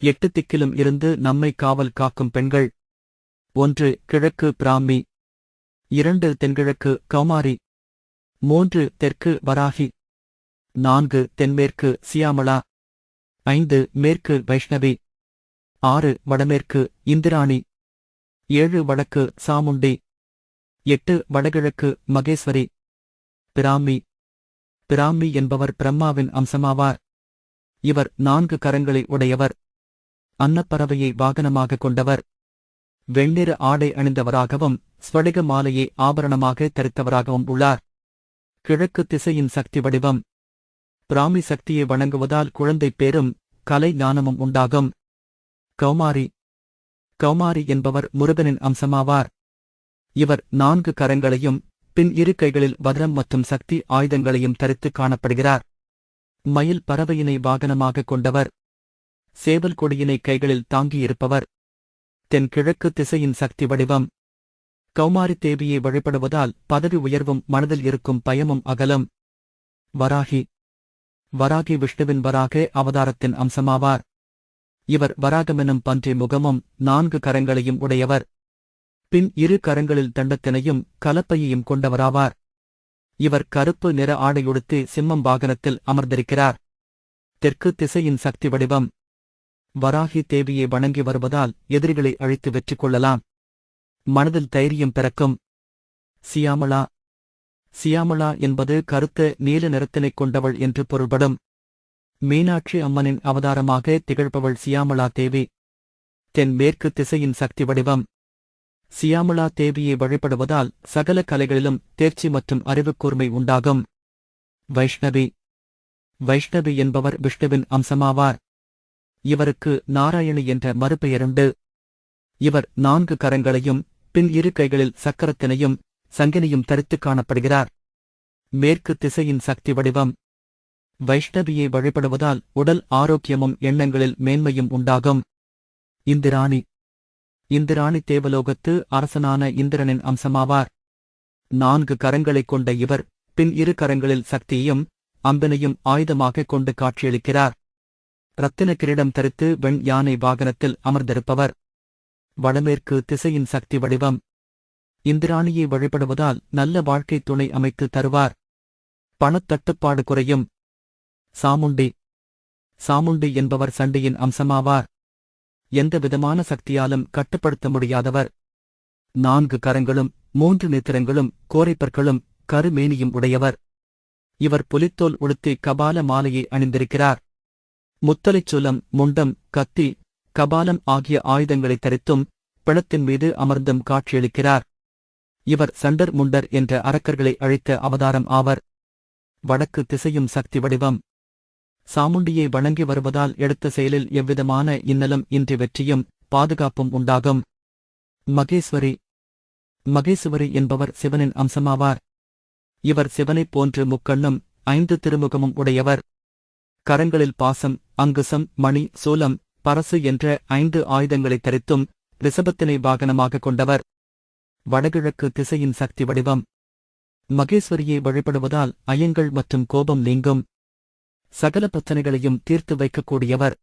8 திக்கிலும் இருந்து நம்மை காவல் காக்கும் பெண்கள். 1 கிழக்கு பிராமி, 2 தென்கிழக்கு கௌமாரி, 3 தெற்கு வராகி, 4 தென்மேற்கு சியாமளா, 5 மேற்கு வைஷ்ணவி, 6 வடமேற்கு இந்திராணி, 7 வடக்கு சாமுண்டி, 8 வடகிழக்கு மகேஸ்வரி. பிராமி. பிராமி என்பவர் பிரம்மாவின் அம்சமாவார். இவர் 4 கரங்களை உடையவர். அன்னப்பறவையை வாகனமாக கொண்டவர். வெண்ணிற ஆடை அணிந்தவராகவும் ஸ்வடிக மாலையை ஆபரணமாக தரித்தவராகவும் உள்ளார். கிழக்கு திசையின் சக்தி வடிவம். பிராமி சக்தியை வணங்குவதால் குழந்தை பேரும் கலை ஞானமும் உண்டாகும். கௌமாரி. கௌமாரி என்பவர் முருகனின் அம்சமாவார். இவர் 4 கரங்களையும் பின் 2 கைகளில் வஜ்ரம் மற்றும் சக்தி ஆயுதங்களையும் தரித்து காணப்படுகிறார். மயில் பறவையினை வாகனமாக கொண்டவர். சேவல் கொடியினை கைகளில் தாங்கியிருப்பவர். தென்கிழக்கு திசையின் சக்தி வடிவம். கௌமாரி தேவியை வழிபடுவதால் பதவி உயர்வும் மனதில் இருக்கும் பயமும் அகலும். வராகி. வராகி விஷ்ணுவின் வராக அவதாரத்தின் அம்சமாவார். இவர் வராகமெனும் பன்றி முகமும் 4 கரங்களையும் உடையவர். பின் 2 கரங்களில் தண்டத்தினையும் கலப்பையையும் கொண்டவராவார். இவர் கருப்பு நிற ஆடையுடுத்தி சிம்மம் வாகனத்தில் அமர்ந்திருக்கிறார். தெற்கு திசையின் சக்தி வடிவம். வராகி தேவியை வணங்கி வருவதால் எதிரிகளை அழித்து வெற்றி கொள்ளலாம். மனதில் தைரியம் பிறக்கும். சியாமளா. சியாமளா என்பது கருத்த நீல நிறத்தினைக் கொண்டவள் என்று பொருள்படும். மீனாட்சி அம்மனின் அவதாரமாக திகழ்பவள் சியாமளா தேவி. தென்மேற்கு திசையின் சக்தி வடிவம். சியாமளா தேவியை வழிபடுவதால் சகல கலைகளிலும் தேர்ச்சி மற்றும் அறிவுக்கூர்மை உண்டாகும். வைஷ்ணவி. வைஷ்ணவி என்பவர் விஷ்ணுவின் அம்சமாவார். இவருக்கு நாராயணி என்ற மறுபெயருண்டு. இவர் 4 கரங்களையும் பின் 2 கைகளில் சக்கரத்தினையும் சங்கினியும் தரித்துக் காணப்படுகிறார். மேற்கு திசையின் சக்தி வடிவம். வைஷ்ணவியை வழிபடுவதால் உடல் ஆரோக்கியமும் எண்ணங்களில் மேன்மையும் உண்டாகும். இந்திராணி. இந்திராணி தேவலோகத்து அரசனான இந்திரனின் அம்சமாவார். 4 கரங்களைக் கொண்ட இவர் பின் 2 கரங்களில் சக்தியையும் அம்பினையும் ஆயுதமாகக் கொண்டு காட்சியளிக்கிறார். இரத்தின கிரீடம் தரித்து வெண் யானை வாகனத்தில் அமர்ந்திருப்பவர். வடமேற்கு திசையின் சக்தி வடிவம். இந்திராணியை வழிபடுவதால் நல்ல வாழ்க்கை துணை அமைத்து தருவார். பணத்தட்டுப்பாடு குறையும். சாமுண்டி. சாமுண்டி என்பவர் சண்டியின் அம்சமாவார். எந்த விதமான சக்தியாலும் கட்டுப்படுத்த முடியாதவர். 4 கரங்களும் 3 நேத்திரங்களும் கோரைப்பற்களும் கருமேனியும் உடையவர். இவர் புலித்தோல் உடுத்தி கபால மாலையை அணிந்திருக்கிறார். முத்தலைச்சூலம், முண்டம், கத்தி, கபாலம் ஆகிய ஆயுதங்களை தரித்தும் பிணத்தின் மீது அமர்ந்தும் காட்சியளிக்கிறார். இவர் சண்டர் முண்டர் என்ற அரக்கர்களை அழித்த அவதாரம் ஆவர். வடக்கு திசையும் சக்தி வடிவம். சாமுண்டியை வணங்கி வருவதால் எடுத்த செயலில் எவ்விதமான இன்னலும் இன்றி வெற்றியும் பாதுகாப்பும் உண்டாகும். மகேஸ்வரி. மகேசுவரி என்பவர் சிவனின் அம்சமாவார். இவர் சிவனைப் போன்று முக்கண்ணும் 5 திருமுகமும் உடையவர். கரங்களில் பாசம், அங்குசம், மணி, சூலம், பரசு என்ற 5 ஆயுதங்களை தரித்தும் ரிஷபத்தினை வாகனமாக கொண்டவர். வடகிழக்கு திசையின் சக்தி வடிவம். மகேஸ்வரியை வழிபடுவதால் ஐயங்கள் மற்றும் கோபம் நீங்கும். சகல பிரச்சனைகளையும் தீர்த்து வைக்கக்கூடியவர்.